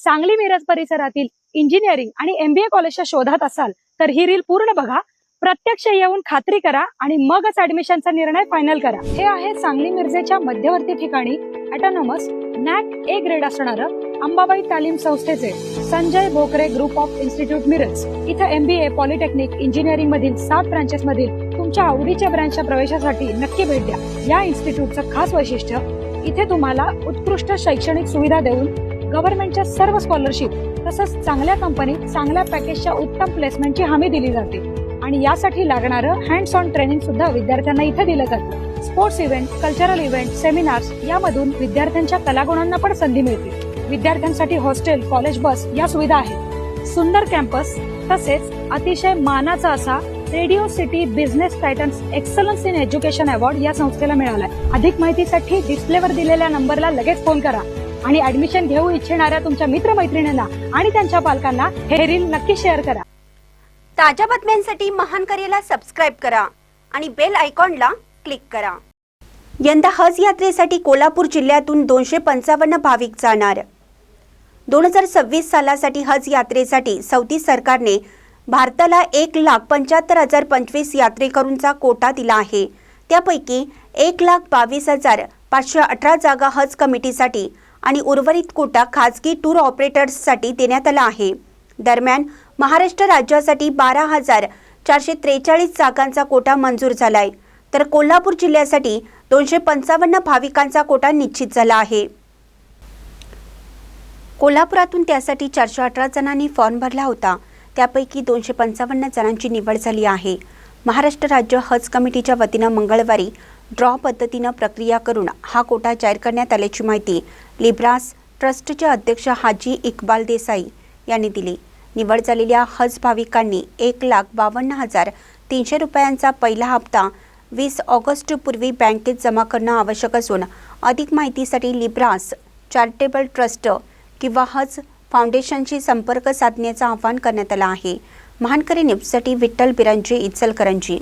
सांगली मिरज परिसरातील इंजिनिअरिंग आणि MBA कॉलेजच्या शोधात असाल तर ही रील पूर्ण बघा, प्रत्यक्ष येऊन खात्री करा आणि मगच ऍडमिशनचा निर्णय फायनल करा। हे आहे सांगली मिरजेच्या मध्यवर्ती ठिकाणी ऑटोनॉमस NAC A ग्रेड असणारं अंबाबाई तालीम संस्थेचे Sanjay Bhokare group of institute Miraj. इथे MBA, पॉलिटेक्निक, इंजिनिअरिंग मधील 7 ब्रांचेस मधील तुमच्या आवडीच्या ब्रँचच्या प्रवेशासाठी नक्की भेट द्या। या इन्स्टिट्यूटचं खास वैशिष्ट्य, इथे तुम्हाला उत्कृष्ट शैक्षणिक सुविधा देऊन गव्हर्नमेंटच्या सर्व स्कॉलरशिप तसंच चांगल्या कंपनीत चांगल्या पॅकेजच्या उत्तम प्लेसमेंटची हमी दिली जाते आणि यासाठी लागणारं हँड्स ऑन ट्रेनिंग सुद्धा विद्यार्थ्यांना इथे दिलं जातं। Sports event, cultural event, seminars यामधून विद्यार्थ्यांच्या कलागुणांना पण संधी मिळते। विद्यार्थ्यांसाठी हॉस्टेल, कॉलेज बस या सुविधा आहेत। सुंदर कॅम्पस तसेच अतिशय मानाचा असा radio city business Titans excellence in education award या संस्थेला मिळालाय। अधिक माहितीसाठी डिस्प्लेवर दिलेल्या नंबरला लगेच फोन करा आणि ऍडमिशन घेऊ इच्छिणाऱ्या तुमच्या मित्रमैत्रिणींना आणि त्यांच्या पालकांना हे रील नक्की शेअर करा। ताज्या बातम्यांसाठी महान करेला सबस्क्राइब करा आणि बेल आयकॉनला क्लिक करा। यंदा हज यात्रेसाठी कोल्हापूर जिल्ह्यातून 255 भाविक जाणार। 2026 सालासाठी हज यात्रेसाठी सौदी सरकारने भारताला 1,75,025 यात्रेकरूंचा कोटा दिला आहे। त्यापैकी 1,22,518 जागा हज कमिटीसाठी आणि उर्वरित कोटा खासगी टूर ऑपरेटर्ससाठी देण्यात आला आहे। दरम्यान महाराष्ट्र राज्यासाठी 12,443 जागांचा कोटा मंजूर झालाय, तर कोल्हापूर जिल्ह्यासाठी 255 भाविकांचा कोटा निश्चित झाला आहे। कोल्हापुरातून त्यासाठी 418 जणांनी फॉर्म भरला होता, त्यापैकी 255 जणांची निवड झाली आहे। महाराष्ट्र राज्य हज कमिटीच्या वतीनं मंगळवारी ड्रॉ पद्धतीनं प्रक्रिया करून हा कोटा जाहीर करण्यात आल्याची माहिती लिब्रास ट्रस्टचे अध्यक्ष हाजी इक्बाल देसाई यांनी दिली। निवड झालेल्या हज भाविकांनी 1,52,300 रुपयांचा पहिला हप्ता 20 ऑगस्टपूर्वी बँकेत जमा करणं आवश्यक असून अधिक माहितीसाठी लिब्रास चॅरिटेबल ट्रस्ट किंवा हज फाउंडेशनशी संपर्क साधण्याचं आवाहन करण्यात आलं आहे। महानकरी न्यूजसाठी विठ्ठल बिरांजे, इचलकरंजी।